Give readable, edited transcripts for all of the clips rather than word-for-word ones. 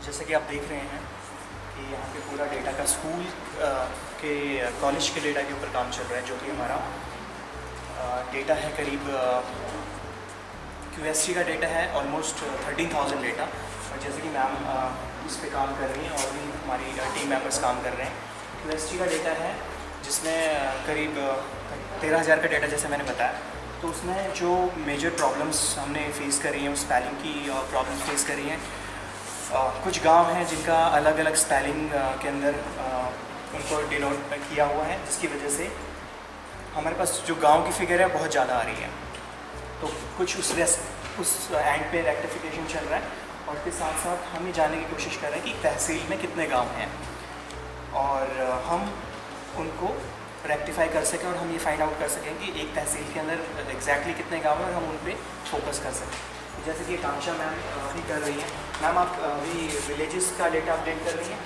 जैसे कि आप देख रहे हैं कि यहाँ पे पूरा डेटा का स्कूल के कॉलेज के डेटा के ऊपर काम चल रहा है, जो कि हमारा डेटा है करीब QST का डेटा है ऑलमोस्ट 13,000 डेटा। और जैसे कि मैम इस पे काम कर रही हैं और भी हमारी टीम मेंबर्स काम कर रहे हैं। QST का डेटा है जिसमें करीब 13,000 का डेटा जैसे मैंने बताया। तो उसमें जो मेजर प्रॉब्लम्स हमने फेस करी हैं, स्पेलिंग की प्रॉब्लम्स फेस करी हैं। कुछ गांव हैं जिनका अलग अलग स्पेलिंग के अंदर उनको डिनोट किया हुआ है, जिसकी वजह से हमारे पास जो गांव की फिगर है बहुत ज़्यादा आ रही है। तो कुछ उस एंड पे रेक्टिफिकेशन चल रहा है और उसके साथ साथ हम ये जानने की कोशिश कर रहे हैं कि तहसील में कितने गांव हैं और हम उनको रेक्टिफाई कर सकें और हम ये फाइंड आउट कर सकें कि एक तहसील के अंदर एग्जैक्टली कितने गांव हैं और हम उन पर फोकस कर सकें। जैसे कि कांक्षा मैम अभी कर रही हैं। मैम आप अभी विलेजेस का डेटा अपडेट कर रही हैं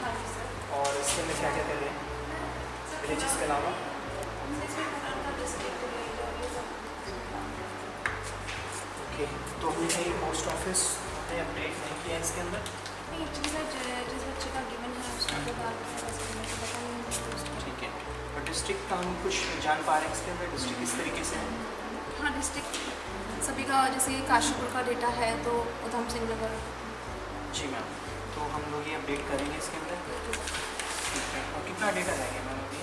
और इसके अंदर क्या क्या कर रहे हैं विलेजेस के अलावा? ओके, तो हमने कहीं पोस्ट ऑफिस ने अपडेट नहीं किया इसके अंदर? जिस बच्चे का गिवन है उसको तो डाल ठीक है, और डिस्ट्रिक्ट का हम कुछ जान पा रहे हैं इसके अंदर डिस्ट्रिक्ट किस तरीके से है? हाँ, डिस्ट्रिक्ट सभी का, जैसे काशीपुर का डेटा है तो उधम सिंह नगर। जी मैम, तो हम लोग ये अपडेट करेंगे इसके अंदर। ठीक है, और कितना डेटा रहेगा मैम अभी?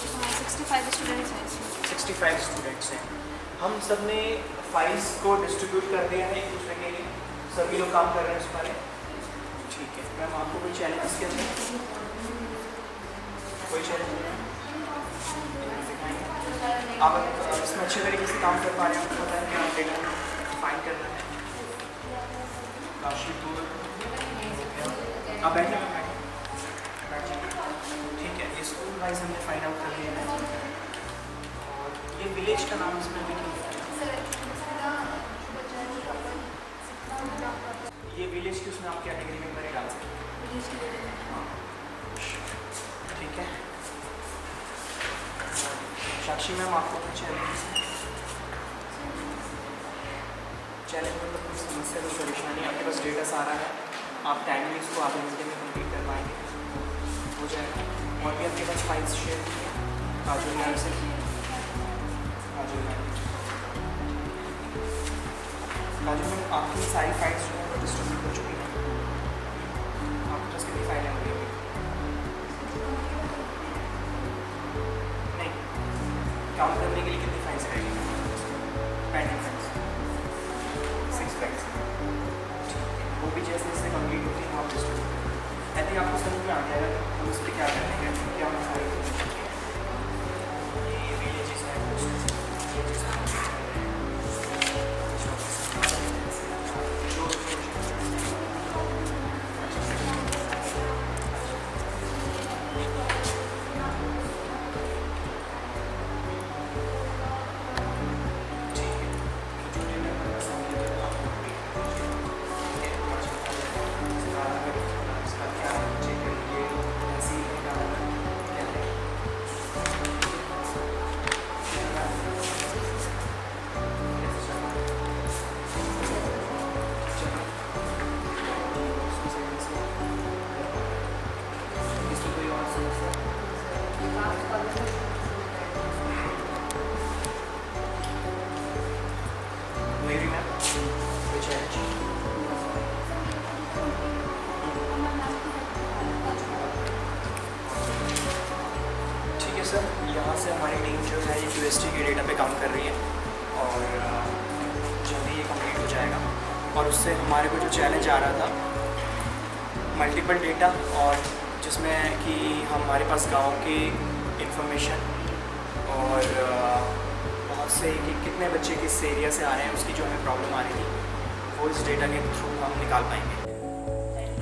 65 स्टूडेंट्स हैं इसमें। 65 स्टूडेंट्स हैं। हम सब ने फाइल्स को डिस्ट्रीब्यूट कर दिया है एक दूसरे के लिए, सभी लोग काम कर रहे हैं उस पर। ठीक है मैम, आपको कोई चैलेंज इसके अंदर? कोई चैलेंज नहीं है? आप इसमें अच्छे तरीके से काम कर पा रहे हैं? आपको पता है कि आप डेटा फाइंड करना है। काशीपुर आप बैठे ठीक है, ये स्कूल वाइज हमने फाइंड आउट कर लिया है। और ये विलेज का नाम इसमें भी ये विलेज की उसमें आप कैटेगरी में मेरे डाल सकते हैं। ठीक है साक्षी मैम, आपको कुछ चैलेंज मतलब कोई समस्या कोई परेशानी? आपके पास डेटा सारा है, आप टाइमली इसको आधे घंटे में कंप्लीट कर पाएंगे, हो जाएगा। और भी आपके पास फाइल्स शेयर की हैं काजल मैम से की हैं। काजल मैम आपकी सारी फाइल्स जो है वो डिस्ट्रीब्यूट हो चुकी हैं। आपके पास कितनी फाइलें होंगी? नहीं, काउंट करने के लिए कितनी फाइल्स रहेगी? Pending files 6 files. वो भी जैसे जैसे कंप्लीट होती है आप डिस्ट्रीब्यूट करें। आई थिंक आपको समझ में आ जाएगा कि हम उस पर क्या करने हैं, क्या हम सारे ये विलेजेस हैं मेरी मैम कुछ है? ठीक है सर, यहाँ से हमारी टीम जो है ये QST के डेटा पे काम कर रही है और जल्दी ये कंप्लीट हो जाएगा। और उससे हमारे को जो चैलेंज आ रहा था मल्टीपल डेटा, और जिसमें कि हमारे पास गांव की इंफॉर्मेशन और बहुत से कि कितने बच्चे किस एरिया से आ रहे हैं उसकी जो हमें प्रॉब्लम आ रही थी वो इस डेटा के थ्रू हम निकाल पाएंगे।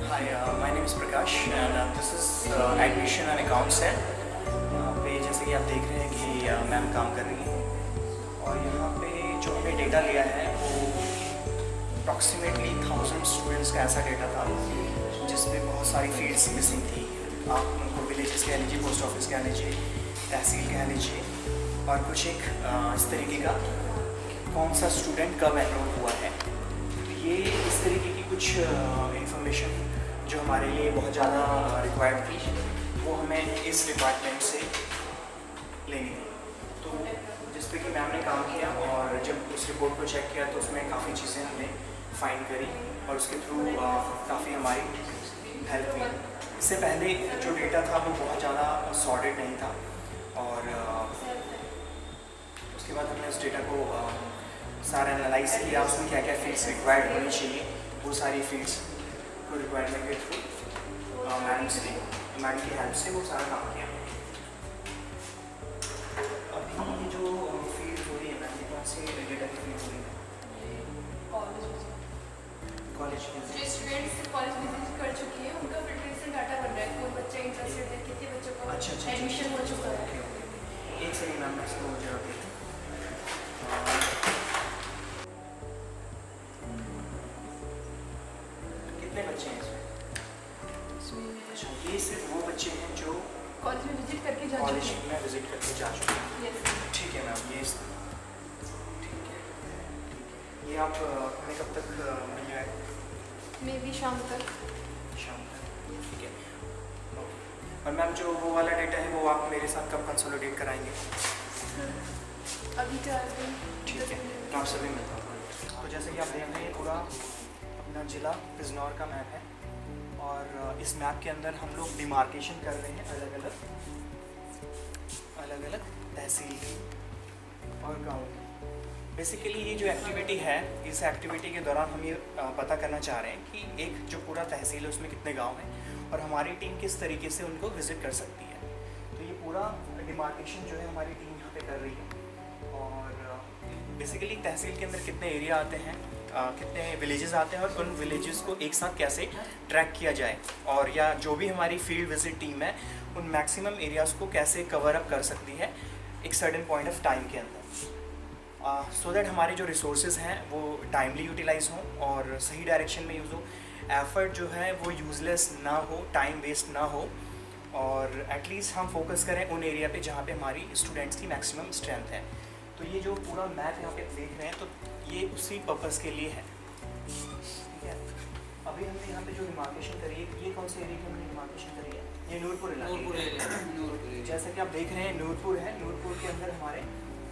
Hi, my name is Prakash and this is admission and accounts है। यहाँ पे जैसे कि आप देख रहे हैं कि मैम काम कर रही हैं और यहाँ पे जो हमने डेटा लिया है वो अप्रॉक्सीमेटली 1000 स्टूडेंट्स का ऐसा डेटा था जिसमें बहुत सारी फील्ड्स मिसिंग थी। आप उनको विलेजेस कह लीजिए, पोस्ट ऑफिस कह लीजिए, तहसील कह लीजिए, और कुछ एक इस तरीके का कौन सा स्टूडेंट कब एनरोल हुआ है। तो ये इस तरीके की कुछ इंफॉर्मेशन जो हमारे लिए बहुत ज़्यादा रिक्वायर्ड थी, वो हमें इस डिपार्टमेंट से लेनी थी। तो जिस पे कि मैम ने काम किया और जब उस रिपोर्ट को चेक किया तो उसमें काफ़ी चीज़ें हमने फाइंड करी और उसके थ्रू काफ़ी हमारी हेल्प हुई। इससे पहले जो डेटा था वो बहुत ज़्यादा सॉर्टेड नहीं था और उसके बाद हमने उस डेटा को सारा एनालाइज किया, उसमें क्या क्या फील्ड्स रिक्वायर्ड होनी चाहिए, वो सारी फील्ड्स को रिक्वायरमेंट के थ्रू मैम की हेल्प से वो सारा काम किया। अभी ये जो फील्ड हो रही है मैम, ये कौन से डेटा की फील्ड हो रही है? कॉलेज जो स्टूडेंट्स कॉलेज विजिट कर चुकी है उनका फिल्ट्रेशन डाटा बन रहा है, कौन बच्चा इंटरेस्टेड है, कितने बच्चों का अच्छा एडमिशन हो चुका है। एक सेकंड मैम, मैं इसको जरा देखूँ। कितने बच्चे हैं इसमें? अच्छा, ये सिर्फ वो बच्चे हैं जो कॉलेज में विजिट करके जा कॉलेज चुके हैं। में विजिट करके जा चुके हैं। यस। ठीक है मैम, ठीक है। ये आप हमें कब तक मिल जाएगा? मे भी शाम तक। शाम तक, ठीक है। ओके। और मैम जो वो वाला डेटा है वो आप मेरे साथ कब कंसोलिडेट कराएंगे? अभी 4 दिन। ठीक है, मैं आपसे भी मिलता हूँ। तो जैसे कि आप देख रहे हैं, पूरा अपना ज़िला बिजनौर का मैप है और इस मैप के अंदर हम लोग डिमार्केशन कर रहे हैं अलग अलग तहसील की और गाँव की। बेसिकली ये जो एक्टिविटी है, इस एक्टिविटी के दौरान हम ये पता करना चाह रहे हैं कि एक जो पूरा तहसील है उसमें कितने गांव हैं और हमारी टीम किस तरीके से उनको विज़िट कर सकती है। तो ये पूरा डिमार्केशन जो है हमारी टीम यहाँ पे कर रही है और बेसिकली तहसील के अंदर कितने एरिया आते हैं, कितने विलेजेस आते हैं और उन विलेजेस को एक साथ कैसे ट्रैक किया जाए और या जो भी हमारी फील्ड विजिट टीम है उन मैक्सिमम एरियाज़ को कैसे कवर अप कर सकती है एक सर्टेन पॉइंट ऑफ टाइम के अंदर, सो दैट हमारे जो रिसोर्सेज हैं वो टाइमली यूटिलाइज हों और सही डायरेक्शन में यूज़ हो, एफर्ट जो है वो यूज़लेस ना हो, टाइम वेस्ट ना हो और एटलीस्ट हम फोकस करें उन एरिया पे जहाँ पे हमारी स्टूडेंट्स की मैक्सिमम स्ट्रेंथ है। तो ये जो पूरा मैप यहाँ पे देख रहे हैं तो ये उसी पर्पज़ के लिए है, ठीक है। अभी हमने यहाँ पे जो डिमार्केशन करी है, ये कौन से एरिया की हमने डिमार्केशन करी है? ये नूरपुर इलाके। जैसे कि आप देख रहे हैं नूरपुर है, नूरपुर के अंदर हमारे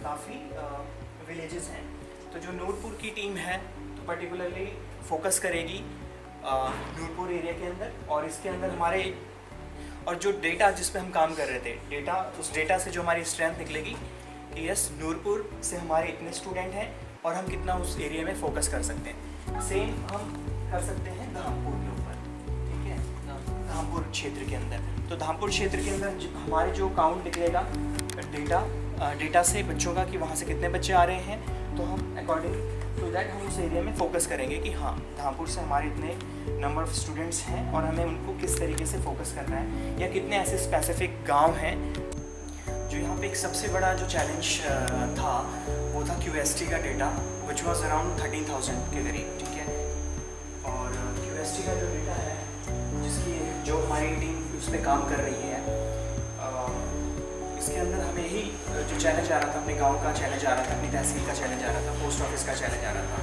काफ़ी विलेजेस हैं। तो जो नूरपुर की टीम है तो पर्टिकुलरली फोकस करेगी नूरपुर एरिया के अंदर और इसके अंदर हमारे और जो डेटा जिस पे हम काम कर रहे थे, उस डेटा से जो हमारी स्ट्रेंथ निकलेगी कि यस नूरपुर से हमारे इतने स्टूडेंट हैं और हम कितना उस एरिया में फोकस कर सकते हैं। सेम हम कर सकते हैं धामपुर के ऊपर, ठीक है, धामपुर क्षेत्र के अंदर। तो धामपुर क्षेत्र के अंदर हमारे जो काउंट निकलेगा डेटा से बच्चों का कि वहाँ से कितने बच्चे आ रहे हैं, तो हम अकॉर्डिंग टू दैट हम उस एरिया में फोकस करेंगे कि हाँ धामपुर से हमारे इतने नंबर ऑफ़ स्टूडेंट्स हैं और हमें उनको किस तरीके से फोकस करना है या कितने ऐसे स्पेसिफिक गांव हैं। जो यहाँ पे एक सबसे बड़ा जो चैलेंज था वो था QST का डेटा, विच वॉज अराउंड 13,000 के करीब, ठीक है। और QST का जो डेटा है जिसकी जो हमारी टीम उस पर काम कर रही है, इसके अंदर हमें ही जो चैलेंज आ रहा था, अपने गांव का चैलेंज आ रहा था, अपनी तहसील का चैलेंज आ रहा था, पोस्ट ऑफिस का चैलेंज आ रहा था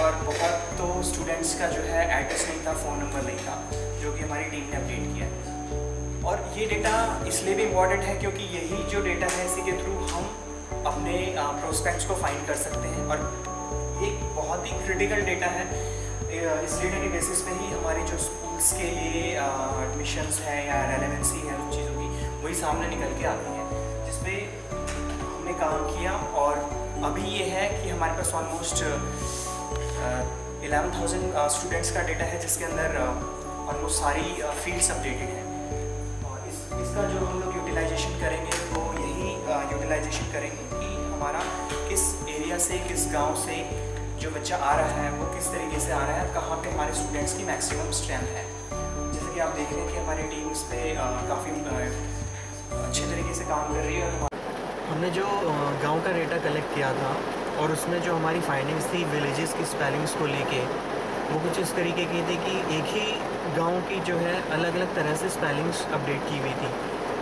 और बहुत तो स्टूडेंट्स का जो है एड्रेस नहीं था, फ़ोन नंबर नहीं था, जो कि हमारी टीम ने अपडेट किया। और ये डेटा इसलिए भी इम्पॉर्टेंट है क्योंकि यही जो डेटा है इसी के थ्रू हम अपने प्रोस्पेक्ट्स को फाइंड कर सकते हैं और ये बहुत ही क्रिटिकल डेटा है। इस डेटा के बेसिस पे ही हमारे जो स्कूल्स के लिए एडमिशन्स है या रेलेवेंसी है उन चीज़ों की वही सामने निकल के आती है, जिस पे हमने काम किया। और अभी ये है कि हमारे पास ऑलमोस्ट 11,000 स्टूडेंट्स का डेटा है जिसके अंदर ऑलमोस्ट सारी फील्ड्स अपडेटेड हैं और इसका जो हम लोग यूटिलाइजेशन करेंगे वो यही यूटिलाइजेशन करेंगे कि हमारा किस एरिया से, किस गांव से जो बच्चा आ रहा है वो किस तरीके से आ रहा है, कहाँ पे हमारे स्टूडेंट्स की मैक्सिमम स्ट्रेंथ है। जैसे कि आप देख रहे हैं कि हमारी टीम इस पर काफ़ी अच्छे तरीके से काम कर रही है। हमने जो गांव का डेटा कलेक्ट किया था और उसमें जो हमारी फाइंडिंग्स थी विलेजेस की स्पेलिंग्स को लेके, वो कुछ इस तरीके की थी कि एक ही गांव की जो है अलग अलग तरह से स्पेलिंग्स अपडेट की हुई थी,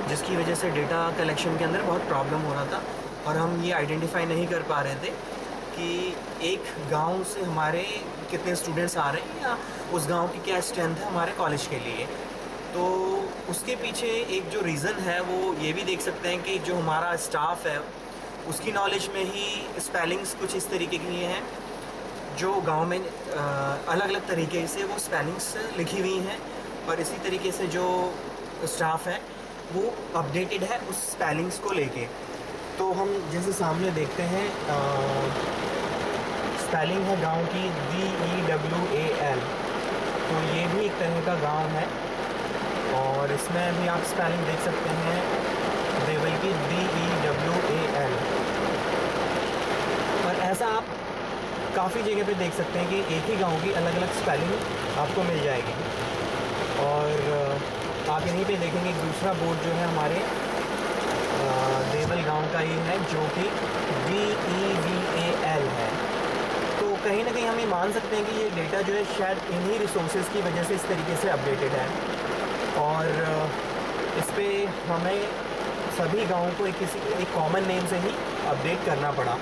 जिसकी वजह से डेटा कलेक्शन के अंदर बहुत प्रॉब्लम हो रहा था और हम ये आइडेंटिफाई नहीं कर पा रहे थे कि एक गांव से हमारे कितने स्टूडेंट्स आ रहे हैं या उस गांव की क्या स्ट्रेंथ है हमारे कॉलेज के लिए। तो उसके पीछे एक जो रीज़न है वो ये भी देख सकते हैं कि जो हमारा स्टाफ है उसकी नॉलेज में ही स्पेलिंग्स कुछ इस तरीके की हैं जो गांव में अलग अलग तरीके से वो स्पेलिंग्स लिखी हुई हैं, और इसी तरीके से जो स्टाफ है वो अपडेटेड है उस स्पेलिंग्स को लेके। तो हम जैसे सामने देखते हैं स्पेलिंग है गांव की DEWAL, तो ये भी एक तरह का गांव है, और इसमें भी आप स्पेलिंग देख सकते हैं देवल की DEWAL। और ऐसा आप काफ़ी जगह पे देख सकते हैं कि एक ही गांव की अलग अलग स्पेलिंग आपको मिल जाएगी। और आप यहीं पे देखेंगे एक दूसरा बोर्ड जो है हमारे देवल गांव का ही है जो कि DEVAL है। तो कहीं ना कहीं हम ये मान सकते हैं कि ये डेटा जो है शायद इन्हीं रिसोर्सेज की वजह से इस तरीके से अपडेटेड है, और इस पे हमें सभी गाँव को एक कॉमन नेम से ही अपडेट करना पड़ा।